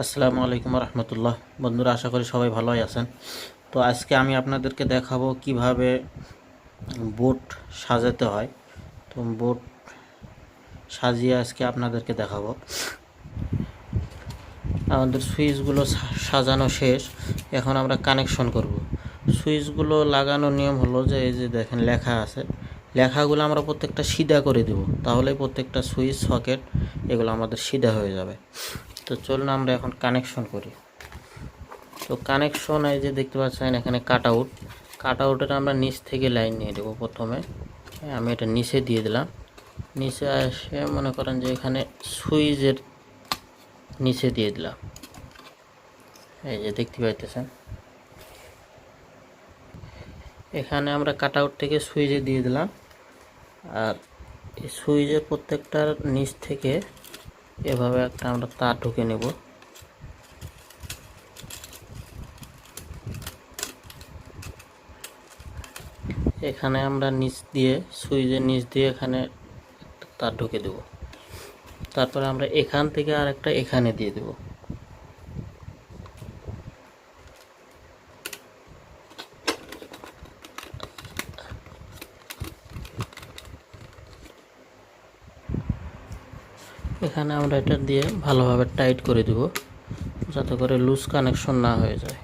আসসালামু আলাইকুম রহমতুল্লাহ। বন্ধুরা, আশা করি সবাই ভালোই আছেন। তো আজকে আমি আপনাদেরকে দেখাবো কিভাবে বোট সাজাতে হয়। তো বোট সাজিয়ে আজকে আপনাদেরকে দেখাবো। আমাদের সুইচগুলো সাজানো শেষ, এখন আমরা কানেকশন করব। সুইচগুলো লাগানোর নিয়ম হলো যে এই যে দেখেন লেখা আছে, লেখাগুলো আমরা প্রত্যেকটা সিধা করে দেব, তাহলে প্রত্যেকটা সুইচ সকেট এগুলো আমাদের সিধা হয়ে যাবে। তো চলুন আমরা এখন কানেকশন করি। তো কানেকশন এই যে দেখতে পাচ্ছেন এখানে কাট আউটের আমরা নিচ থেকে লাইন নিয়ে দেবো প্রথমে। আমি এটা নিচে দিয়ে দিলাম। নিচে এসে মনে করেন যে এখানে সুইচের নিচে দিয়ে দিলাম, এই যে দেখতে পাইতেছেন। এখানে আমরা কাট আউট থেকে সুইচে দিয়ে দিলাম, আর এই সুইচের প্রত্যেকটার নিচ থেকে এভাবে একটা আমরা তার ঢুকে নেব। এখানে আমরা নিচ দিয়ে সুইচের নিচ দিয়ে এখানে তার ঢুকে দেব। তারপরে আমরা এখান থেকে আর একটা এখানে দিয়ে দেব। এখানে আমরা এটা দিয়ে ভালোভাবে টাইট করে দেব, যাতে করে লুজ কানেকশন না হয়ে যায়।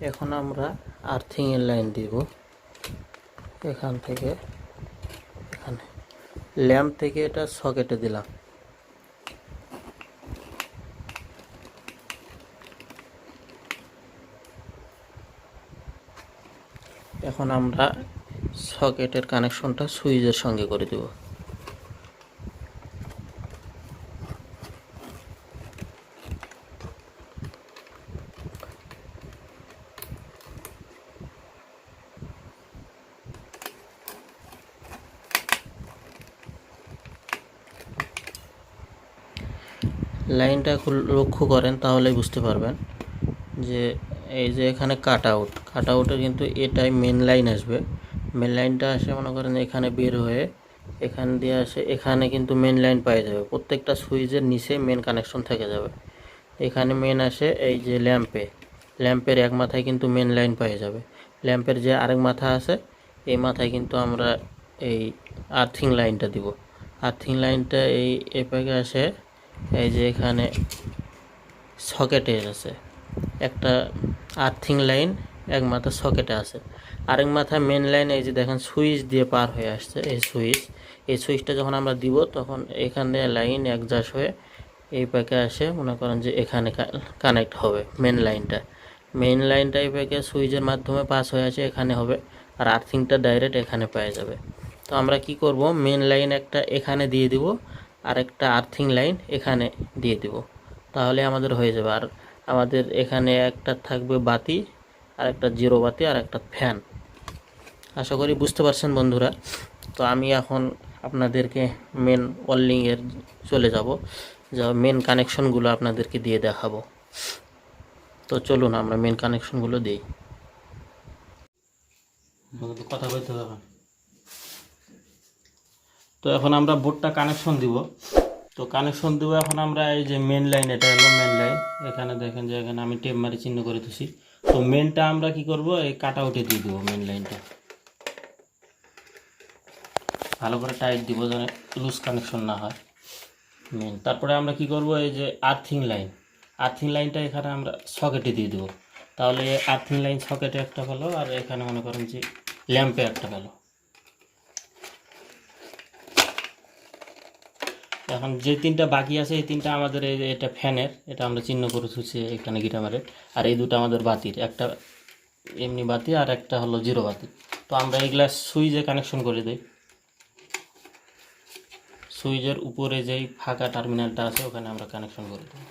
এখন আমরা আর্থিংয়ের লাইন দিব। এখান থেকে এখানে ল্যাম্প থেকে এটা সকেটে দিলাম। এখন আমরা সকেটের কানেকশনটা সুইচের সঙ্গে করে দেব। লাইনটা লক্ষ্য করেন, তাহলেই বুঝতে পারবেন যে এই যে এখানে কাট আউটের কিন্তু এটাই মেন লাইন আসবে। মেন লাইনটা আসে মনে করেন এখানে বের হয়ে এখান দিয়ে আসে, এখানে কিন্তু মেন লাইন পাওয়া যাবে। প্রত্যেকটা সুইচের নিচে মেন কানেকশন থেকে যাবে। এখানে মেন আসে এই যে ল্যাম্পের এক মাথায় কিন্তু মেন লাইন পেয়ে যাবে। ল্যাম্পের যে আরেক মাথা আছে, এই মাথায় কিন্তু আমরা এই আর্থিং লাইনটা দিব। আর্থিং লাইনটা এই এপাকে আসে, এই যে এখানে সকেটে আছে একটা আর্থিং লাইন, এক মাথা সকেটে আছে, আরেক মাথা মেন লাইন। এই যে দেখেন সুইচ দিয়ে পার হয়ে আসছে এই সুইচটা যখন আমরা দিব, তখন এখানে লাইন অ্যাডজাস্ট হয়ে এই প্যাকে আসে, মনে করেন যে এখানে কানেক্ট হবে মেন লাইনটা এই প্যাকে সুইচের মাধ্যমে পাস হয়ে আসে, এখানে হবে। আর আর্থিংটা ডাইরেক্ট এখানে পেয়ে যাবে। তো আমরা কি করব, মেন লাইন একটা এখানে দিয়ে দিব, আর একটা আর্থিং লাইন এখানে দিয়ে দিব, তাহলে আমাদের হয়ে যাবে। আর আমাদের এখানে একটা থাকবে বাতি, আর একটা জিরো বাতি, আর একটা ফ্যান। আশা করি বুঝতে পারছেন বন্ধুরা। তো আমি এখন আপনাদেরকে মেন ওয়ার্লিংয়ের চলে যাব, যা মেন কানেকশনগুলো আপনাদেরকে দিয়ে দেখাবো। তো চলুন আমরা মেন কানেকশনগুলো দিই। কথা বলতে হবে। তো এখন আমরা বোর্ডটা কানেকশন দিব। তো কানেকশন দেবো এখন আমরা এই যে মেন লাইন, এটা হলো মেন লাইন। এখানে দেখেন যে এখানে আমি টেপ মারি চিহ্ন করে দিচ্ছি। তো মেনটা আমরা কি করব, এই কাট আউটে দিয়ে দেবো মেন লাইনটা। ভালো করে টাইট দিব যেন লুজ কানেকশন না হয় মেন। তারপরে আমরা কি করব, এই যে আর্থিং লাইনটা এখানে আমরা সকেটে দিয়ে দেবো। তাহলে আর্থিং লাইন সকেটে একটা পেলো, আর এখানে মনে করেন যে ল্যাম্পে একটা পেলো। এখন যে তিনটা বাকি আছে, এই তিনটা আমাদের এই যে এটা ফ্যানের, এটা আমরা চিহ্ন করে থুছি এখানে গিটামারের। আর এই দুটো আমাদের বাতির, একটা এমনি বাতি আর একটা হলো জিরো বাতি। তো আমরা এইগুলা সুইচে কানেকশন করে দিই। সুইচের উপরে যেই ফাঁকা টার্মিনালটা আছে, ওখানে আমরা কানেকশন করে দিই।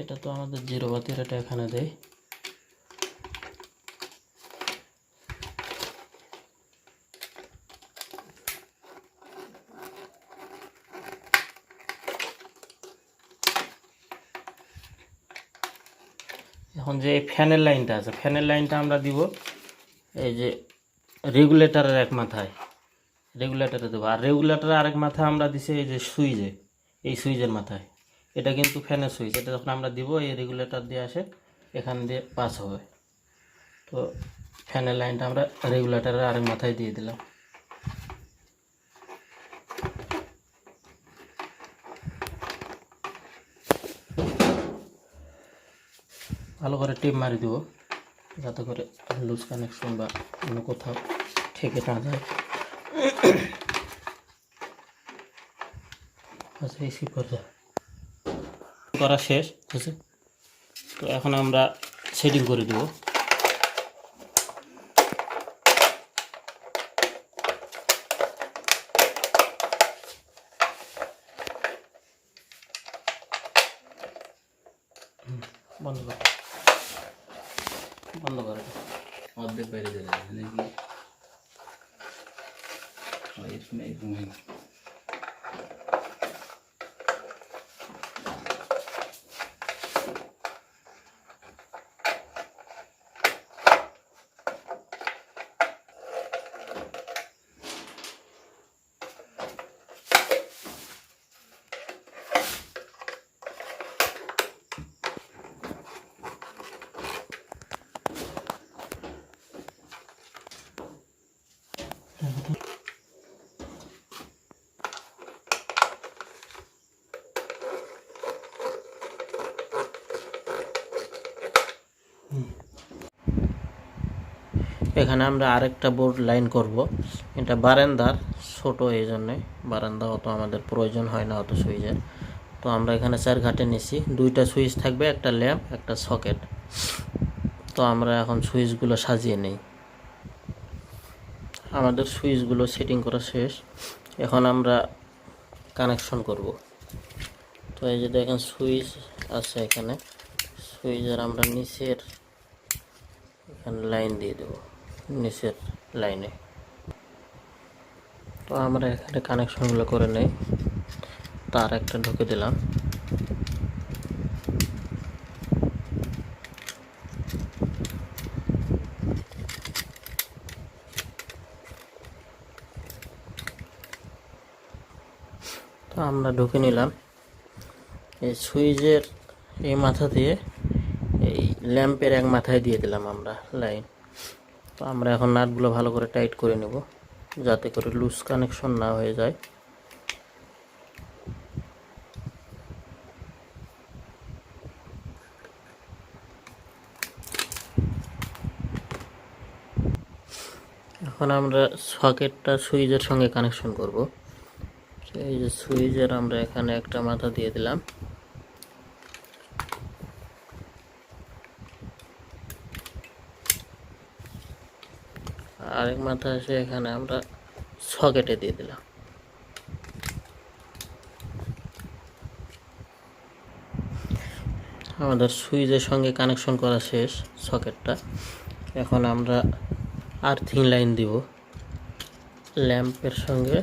এটা তো আমাদের জিরো বাতির, এটা এখানে দেই। এখন যে ফ্যানের লাইনটা আছে, ফ্যানের লাইনটা আমরা দিব এই যে রেগুলেটরের এক মাথায়, রেগুলেটরে দেবো। আর রেগুলেটরের আরেক মাথায় আমরা দিছি এই যে সুইচে, এই সুইচের মাথায়। এটা কিন্তু ফ্যানের সুইচ, এটা যখন আমরা দিব এই রেগুলেটর দিয়ে আসে এখান দিয়ে পাস হবে। তো ফ্যানের লাইনটা আমরা রেগুলেটরের আরেক মাথায় দিয়ে দিলাম। ভালো করে টিপ মারি দেবো যাতে করে লুজ কানেকশন বা অন্য কোথাও ঠেকে না যায়। আচ্ছা, এসি করা শেষ আছে। তো এখন আমরা সেটিং করে দেবো। বন্ধ করে বন্ধ করে অর্ধেক বাইরে চলে যাবে নাকি? এখানে আমরা আরেকটা বোর্ড লাইন করব। এটা বারান্দার ছোট, এই জন্যে বারান্দা অত আমাদের প্রয়োজন হয় না অত সুইচের। তো আমরা এখানে 4 ঘাটে নিছি, 2টা সুইচ থাকবে, একটা ল্যাম্প, একটা সকেট। তো আমরা এখন সুইচগুলো সাজিয়ে নেই। আমাদের সুইচগুলো সেটিং করা শেষ, এখন আমরা কানেকশন করব। তো এই যে দেখেন সুইচ আছে এখানে, সুইচের আমরা নিচের এখানে লাইন দিয়ে দেব, নিচের লাইনে। তো আমরা এখানে কানেকশনগুলো করে নেই। তার একটা ঢুকে দিলাম, তো আমরা ঢুকে নিলাম। এই সুইচের এই মাথা দিয়ে এই ল্যাম্পের এক মাথায় দিয়ে দিলাম আমরা লাইন। তো আমরা এখন নাটগুলো ভালো করে টাইট করে নেব যাতে করে লুজ কানেকশন না হয়ে যায়। এখন আমরা সকেটটা সুইচের সঙ্গে কানেকশন করব। এই যে সুইচের আমরা এখানে একটা মাথা দিয়ে দিলাম, আরেক মাথা এসে এখানে আমরা সকেটে দিয়ে দিলাম। আমাদের সুইচের সঙ্গে কানেকশন করা শেষ সকেটটা। এখন আমরা আর্থিং লাইন দিব ল্যাম্পের সঙ্গে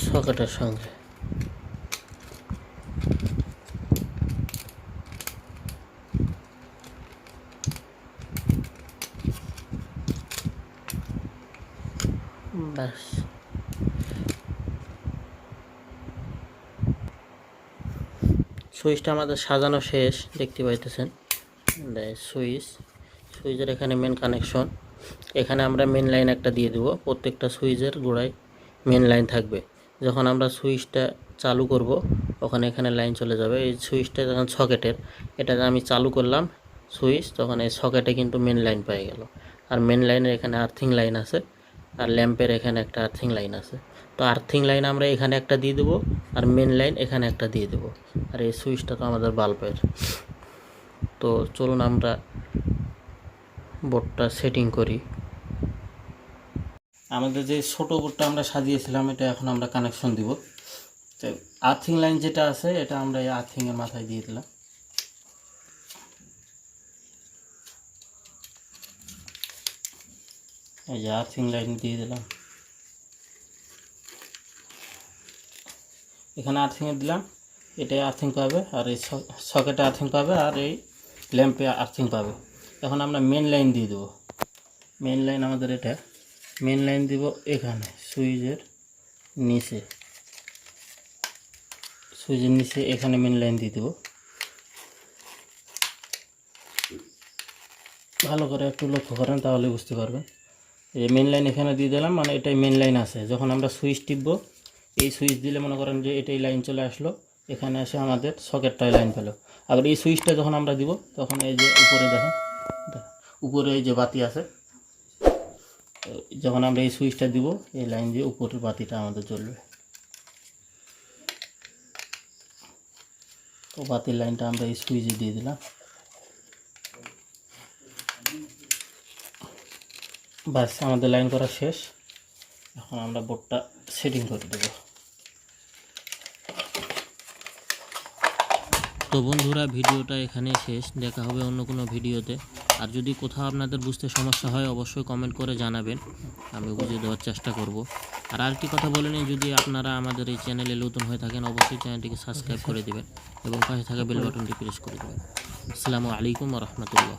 সকেটের সঙ্গে। ব্যাস, সুইচটা আমাদের সাজানো শেষ, দেখতে পাইতেছেন। সুইচের এখানে মেন কানেকশন, এখানে আমরা মেন লাইন একটা দিয়ে দেব। প্রত্যেকটা সুইচের গোড়ায় মেন লাইন থাকবে। যখন আমরা সুইচটা চালু করব ওখানে এখানে লাইন চলে যাবে। এই সুইচটা যখন সকেটের, এটা আমি চালু করলাম সুইচ, তখন এই সকেটে কিন্তু মেন লাইন পেয়ে গেল। আর মেন লাইনের এখানে আর্থিং লাইন আছে, আর ল্যাম্পের এখানে একটা আর্থিং লাইন আছে। তো আর্থিং লাইন আমরা এখানে একটা দিয়ে দেবো, আর মেন লাইন এখানে একটা দিয়ে দেবো। আর এই সুইচটা তো আমাদের বাল্বের। তো চলুন আমরা বোর্ডটা সেটিং করি। আমাদের যে ছোট বোর্ডটা আমরা সাজিয়েছিলাম এটা এখন আমরা কানেকশন দিব। তো আর্থিং লাইন যেটা আছে এটা আমরা এই আর্থিংয়ের মাথায় দিয়ে দিলাম। এই যে আর্থিং লাইন দিয়ে দিলাম, এখানে আর্থিংয়ে দিলাম, এটাই আর্থিং পাবে, আর এই সকেটে আর্থিং পাবে, আর এই ল্যাম্পে আর্থিং পাবে। এখন আমরা মেন লাইন দিয়ে দেবো। মেন লাইন আমাদের এটা, মেন লাইন দিব এখানে সুইচের নিচে, সুইচের নিচে এখানে মেন লাইন দিয়ে দেবো। ভালো করে একটু লক্ষ্য করেন তাহলে বুঝতে পারবেন। এই মেন লাইন এখানে দিয়ে দিলাম, মানে এটাই মেন লাইন আছে। যখন আমরা সুইচ টিপবো, এই সুইচ দিলে মনে করেন যে এটাই লাইন চলে আসলো, এখানে এসে আমাদের সকেটটায় লাইন পেলো। আবার এই সুইচটা যখন আমরা দিব তখন এই যে উপরে দেখেন, উপরে এই যে বাতি আছে, যখন আমরা এই সুইচটা দিব এই লাইন দিয়ে উপরের বাতিটা আমাদের জ্বলবে। তো বাতির লাইনটা আমরা এই সুইচে দিয়ে দিলাম। বাস আমাদের লাইন করা শেষ। এখন আমরা বোর্ডটা সেটিং করে দেব। তো বন্ধুরা, ভিডিওটা এখানে শেষ। দেখা হবে অন্য কোনো ভিডিওতে। আর যদি কোথাও আপনাদের বুঝতে সমস্যা হয় অবশ্যই কমেন্ট করে জানাবেন, আমি বুঝিয়ে দেওয়ার চেষ্টা করব। আর আরেকটি কথা বলে নিই, যদি আপনারা আমাদের এই চ্যানেলে নতুন হয়ে থাকেন অবশ্যই চ্যানেলটিকে সাবস্ক্রাইব করে দেবেন এবং পাশে থাকা বেল বাটনটি প্রেস করে দেবেন। আসসালামু আলাইকুম ওয়া রাহমাতুল্লাহ।